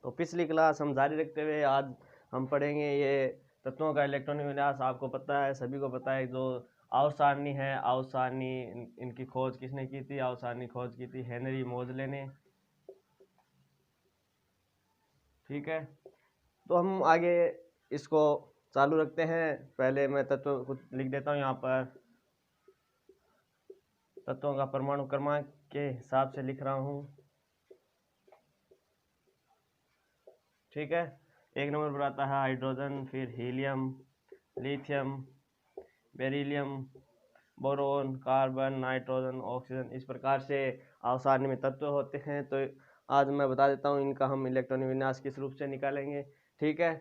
तो पिछली क्लास हम जारी रखते हुए आज हम पढ़ेंगे ये तत्वों का इलेक्ट्रॉनिक विन्यास। आपको पता है, सभी को पता है, जो आवर्त सारणी है, आवर्त सारणी इनकी खोज किसने की थी? आवर्त सारणी खोज की थी हेनरी मोजले ने। ठीक है, तो हम आगे इसको चालू रखते हैं। पहले मैं तत्व कुछ लिख देता हूँ यहाँ पर। तत्वों का परमाणु क्रमांक के हिसाब से लिख रहा हूँ। ठीक है, एक नंबर पर आता है हाइड्रोजन, फिर helium, lithium, beryllium, boron, carbon, nitrogen, oxygen. इस प्रकार से आवर्त सारणी में तत्व होते हैं। तो आज मैं बता देता हूँ इनका हम इलेक्ट्रॉनिक विन्यास किस रूप से निकालेंगे। ठीक है,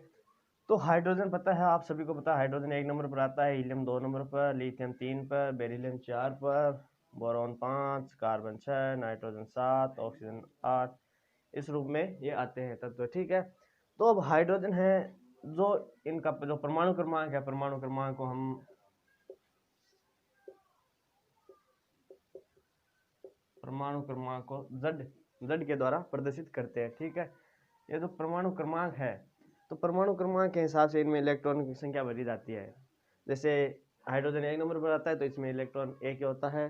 तो हाइड्रोजन पता है, आप सभी को पता है, हाइड्रोजन 1 नंबर पर आता है, हीलियम 2 नंबर पर, लिथियम 3 पर, बेरिलियम 4 पर, बोरॉन 5, कार्बन 6, नाइट्रोजन 7, ऑक्सीजन 8। इस रूप में ये आते हैं तत्व। ठीक है, तो अब हाइड्रोजन है, जो इनका जो परमाणु क्रमांक है, परमाणु क्रमांक को हम परमाणु क्रमांक को Z के द्वारा प्रदर्शित करते हैं। ठीक है, ये जो परमाणु क्रमांक है, तो परमाणु क्रमांक के हिसाब से इनमें इलेक्ट्रॉन की संख्या भरी जाती है। जैसे हाइड्रोजन 1 नंबर पर आता है तो इसमें इलेक्ट्रॉन 1 होता है,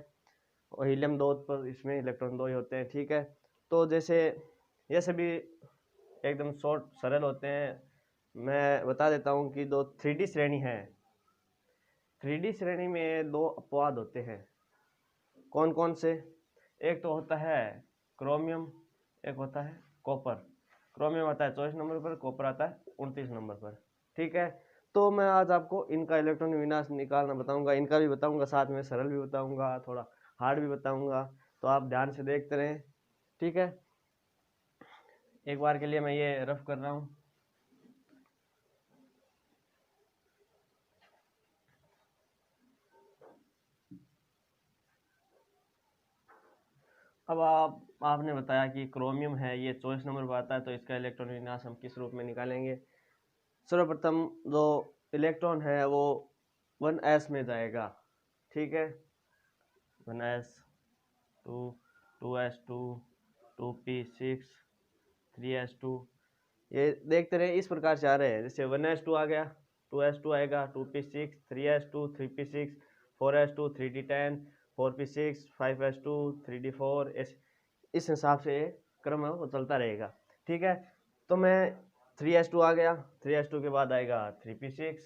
और हीलियम 2 पर इसमें इलेक्ट्रॉन 2 ही होते हैं। ठीक है, तो जैसे ये सभी एकदम शॉर्ट सरल होते हैं। मैं बता देता हूँ कि दो 3D श्रेणी है। 3D श्रेणी में 2 अपवाद होते हैं। कौन कौन से? एक तो होता है क्रोमियम, एक होता है कॉपर। क्रोमियम आता है 24 नंबर पर, कॉपर आता है 29 नंबर पर। ठीक है, तो मैं आज आपको इनका इलेक्ट्रॉनिक विन्यास निकालना बताऊंगा, इनका भी बताऊंगा, साथ में सरल भी बताऊंगा, थोड़ा हार्ड भी बताऊंगा। तो आप ध्यान से देखते रहें। ठीक है, एक बार के लिए मैं ये रफ कर रहा हूँ। अब आपने बताया कि क्रोमियम है, ये 24 नंबर पर आता है, तो इसका इलेक्ट्रॉनिक विन्यास हम किस रूप में निकालेंगे? सर्वप्रथम जो इलेक्ट्रॉन है वो 1s में जाएगा। ठीक है, 1s, 2, 2s2, 2p6, 3s2। ये देखते रहे, इस प्रकार से आ रहे हैं। जैसे 1s2 आ गया, 2s2 आएगा, 2p6, 3s2, 3p6, 4s2, 3d10, 4p6, 5s2, 3d4। इस हिसाब से क्रम है वो चलता रहेगा। ठीक है, तो मैं 3s2 आ गया, 3s2 के बाद आएगा 3p6,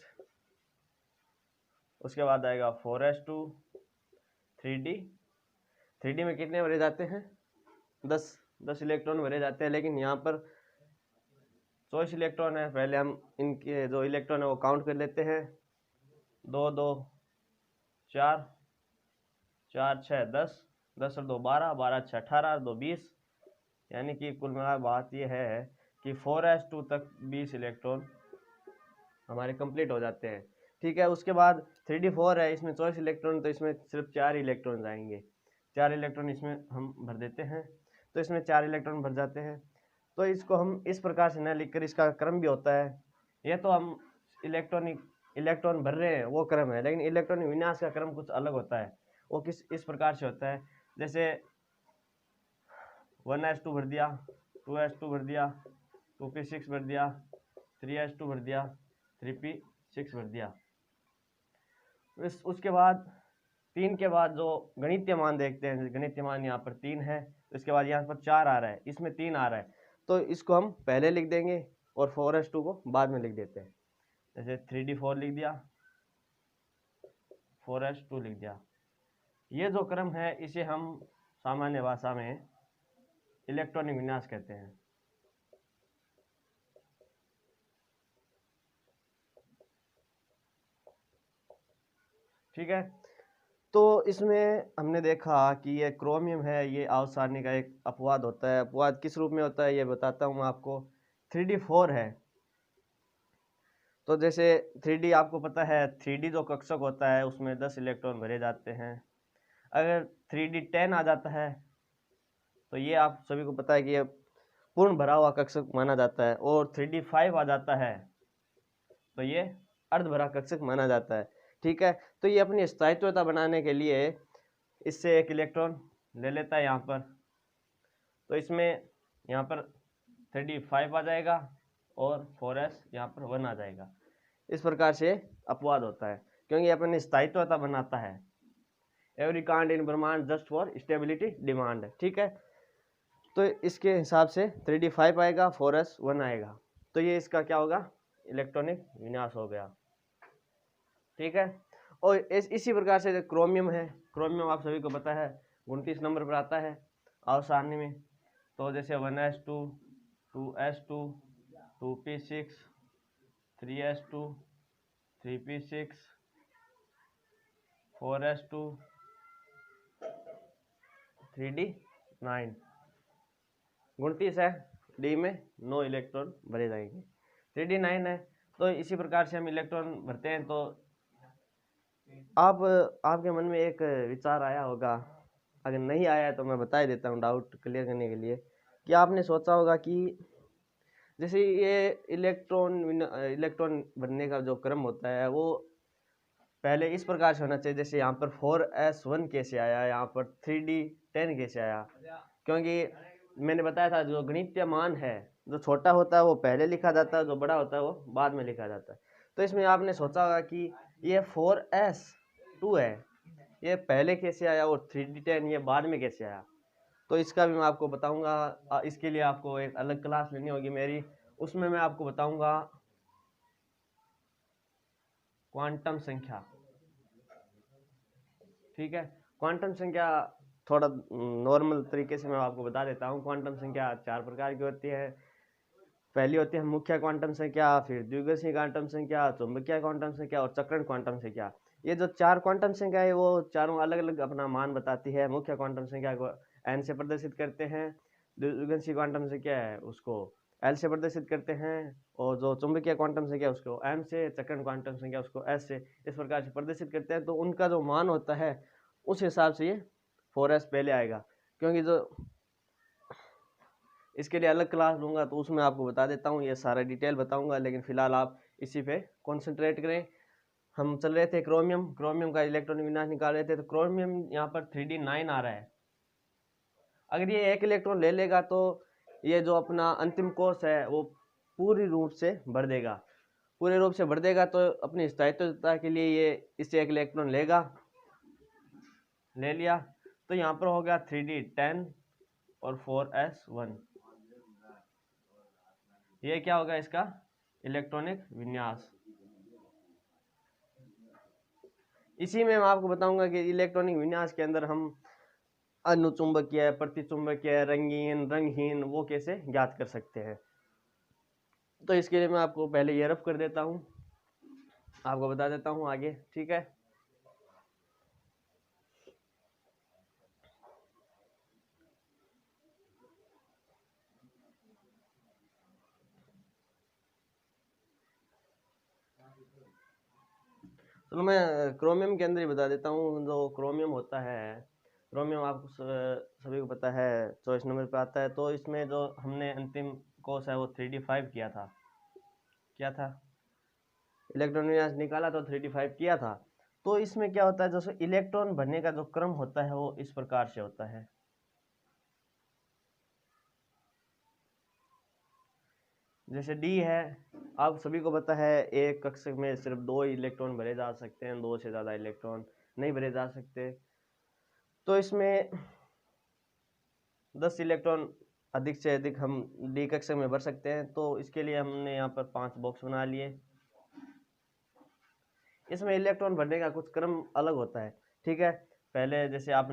उसके बाद आएगा 4s2, 3d में कितने भरे जाते हैं? 10 इलेक्ट्रॉन भरे जाते हैं। लेकिन यहाँ पर 24 इलेक्ट्रॉन है। पहले हम इनके जो इलेक्ट्रॉन है वो काउंट कर लेते हैं। 2 2 4 4 6 10, 10 और 2 12, 12 6 18, 2 20। यानी कि कुल मिलाकर बात यह है कि 4s2 तक 20 इलेक्ट्रॉन हमारे कंप्लीट हो जाते हैं। ठीक है, उसके बाद 3d4 है, इसमें 24 इलेक्ट्रॉन, तो इसमें सिर्फ 4 इलेक्ट्रॉन आएंगे। 4 इलेक्ट्रॉन इसमें हम भर देते हैं, तो इसमें 4 इलेक्ट्रॉन भर जाते हैं। तो इसको हम इस प्रकार से न लिखकर, इसका क्रम भी होता है। यह तो हम इलेक्ट्रॉन भर रहे हैं वो क्रम है, लेकिन इलेक्ट्रॉनिक विन्यास का क्रम कुछ अलग होता है। वो इस प्रकार से होता है। जैसे 1s2 भर दिया, 2s2 भर दिया, 2p6 भर दिया, 3s2 भर दिया, 3p6 भर दिया। उसके बाद 3 के बाद जो गणितीय मान देखते हैं, गणितीय मान यहाँ पर 3 है, तो इसके बाद यहाँ पर 4 आ रहा है, इसमें 3 आ रहा है, तो इसको हम पहले लिख देंगे और 4s2 को बाद में लिख देते हैं। जैसे 3d4 लिख दिया, 4s2 लिख दिया। ये जो क्रम है इसे हम सामान्य भाषा में इलेक्ट्रॉनिक विन्यास कहते हैं। ठीक है, तो इसमें हमने देखा कि ये क्रोमियम है, ये आवर्त सारणी का एक अपवाद होता है। अपवाद किस रूप में होता है ये बताता हूँ आपको। 3d4 है, तो जैसे 3d आपको पता है, 3d जो कक्षक होता है उसमें 10 इलेक्ट्रॉन भरे जाते हैं। अगर 3d10 आ जाता है तो ये आप सभी को पता है कि ये पूर्ण भरा हुआ कक्षक माना जाता है, और 3d5 आ जाता है तो ये अर्ध भरा कक्षक माना जाता है। ठीक है, तो ये अपनी स्थायित्वता बनाने के लिए इससे एक इलेक्ट्रॉन ले लेता है यहाँ पर। तो इसमें यहाँ पर 3d5 आ जाएगा और 4s यहाँ पर 1 आ जाएगा। इस प्रकार से अपवाद होता है, क्योंकि अपने स्थायित्वता बनाता है। एवरी कांड इन ब्रह्मांड जस्ट फॉर स्टेबिलिटी डिमांड, ठीक है। तो इसके हिसाब से 3d5 आएगा, 4s 1 आएगा, तो ये इसका क्या होगा, इलेक्ट्रॉनिक विन्यास हो गया, ठीक है। और इसी प्रकार से क्रोमियम है, क्रोमियम आप सभी को पता है 29 नंबर पर आता है आओ सारणी में। तो जैसे 1s2, 2s2, 2p6, 3s2, 3p6, 4s2, 3d9, 29 है, डी में 9 इलेक्ट्रॉन भरे जाएंगे, 3d9 है। तो इसी प्रकार से हम इलेक्ट्रॉन भरते हैं। तो आपके मन में एक विचार आया होगा, अगर नहीं आया है तो मैं बता देता हूँ डाउट क्लियर करने के लिए, कि आपने सोचा होगा कि जैसे ये इलेक्ट्रॉन भरने का जो क्रम होता है वो पहले इस प्रकार से होना चाहिए, जैसे यहाँ पर 4s1 कैसे आया, यहाँ पर 3d10 कैसे आया, क्योंकि मैंने बताया था जो गणितीय मान है, जो छोटा होता है वो पहले लिखा जाता है, जो बड़ा होता है वो बाद में लिखा जाता है। तो इसमें आपने सोचा होगा कि ये 4s2 है, ये पहले कैसे आया और 3d10 ये बाद में कैसे आया। तो इसका भी मैं आपको बताऊंगा, इसके लिए आपको एक अलग क्लास लेनी होगी मेरी, उसमें मैं आपको बताऊंगा क्वांटम संख्या, ठीक है। क्वांटम संख्या थोड़ा नॉर्मल तरीके से मैं आपको बता देता हूँ। क्वांटम संख्या 4 प्रकार की होती है। पहली होती है मुख्य क्वांटम संख्या, फिर द्विघर्षी क्वांटम संख्या, चुंबकीय क्वांटम संख्या और चक्रण क्वांटम संख्या। ये जो 4 क्वांटम संख्या है वो चारों अलग अलग अपना मान बताती है। मुख्य क्वांटम संख्या को n से प्रदर्शित करते हैं, द्विघर्षी क्वांटम संख्या है उसको L से प्रदर्शित करते हैं, और जो चुंबकीय क्वांटम संख्या उसको m से, चक्रण क्वांटम संख्या उसको s से, इस प्रकार से प्रदर्शित करते हैं। तो उनका जो मान होता है उस हिसाब से ये 4s पहले आएगा, क्योंकि जो इसके लिए अलग क्लास लूंगा तो उसमें आपको बता देता हूँ, ये सारा डिटेल बताऊंगा, लेकिन फिलहाल आप इसी पे कॉन्सेंट्रेट करें। हम चल रहे थे क्रोमियम का इलेक्ट्रॉनिक विन्यास निकाल रहे थे। तो क्रोमियम यहाँ पर 3d9 आ रहा है। अगर ये एक इलेक्ट्रॉन ले लेगा तो ये जो अपना अंतिम कोष है वो पूरी रूप से भर देगा, पूरे रूप से भर देगा। तो अपनी स्थायित्वता के लिए ये इससे एक इलेक्ट्रॉन लेगा, ले लिया, तो यहाँ पर हो गया 3d10 और 4s1। ये क्या होगा इसका इलेक्ट्रॉनिक विन्यास। इसी में मैं आपको बताऊंगा कि इलेक्ट्रॉनिक विन्यास के अंदर हम अनुचुंबकीय, प्रतिचुंबकीय, रंगीन, रंगहीन वो कैसे ज्ञात कर सकते हैं। तो इसके लिए मैं आपको पहले ये रफ कर देता हूँ, आपको बता देता हूँ आगे, ठीक है। चलो मैं क्रोमियम के अंदर ही बता देता हूँ। जो क्रोमियम होता है, क्रोमियम आपको सभी को पता है 24 नंबर पे आता है। तो इसमें जो हमने अंतिम कोर्स है वो 3d5 किया था, इलेक्ट्रॉन विन्यास निकाला तो 3d5 किया था। तो इसमें क्या होता है, जैसे इलेक्ट्रॉन भरने का जो क्रम होता है वो इस प्रकार से होता है। जैसे डी है, आप सभी को पता है एक कक्षक में सिर्फ 2 इलेक्ट्रॉन भरे जा सकते हैं, 2 से ज़्यादा इलेक्ट्रॉन नहीं भरे जा सकते। तो इसमें 10 इलेक्ट्रॉन अधिक से अधिक हम डी कक्षक में भर सकते हैं। तो इसके लिए हमने यहाँ पर 5 बॉक्स बना लिए। इसमें इलेक्ट्रॉन भरने का कुछ क्रम अलग होता है, ठीक है। पहले जैसे आप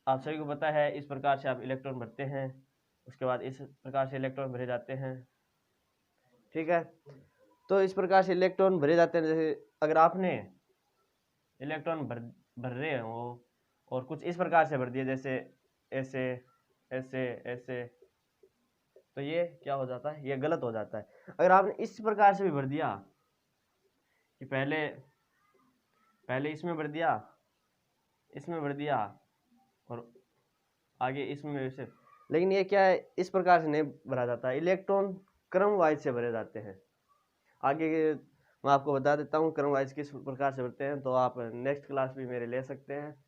सभी को पता है इस प्रकार से आप इलेक्ट्रॉन भरते हैं, उसके बाद इस प्रकार से इलेक्ट्रॉन भरे जाते हैं, ठीक है। तो इस प्रकार से इलेक्ट्रॉन भरे जाते हैं। जैसे अगर आपने इलेक्ट्रॉन भर रहे हो और कुछ इस प्रकार से भर दिए, जैसे ऐसे ऐसे ऐसे, तो ये क्या हो जाता है, ये गलत हो जाता है। अगर आपने इस प्रकार से भी भर दिया कि पहले इसमें भर दिया, इसमें भर दिया और आगे इसमें वैसे, लेकिन ये क्या है, इस प्रकार से नहीं भरा जाता है। इलेक्ट्रॉन क्रम वाइज से भरे जाते हैं। आगे मैं आपको बता देता हूँ क्रम वाइज किस प्रकार से भरते हैं, तो आप नेक्स्ट क्लास भी मेरे ले सकते हैं।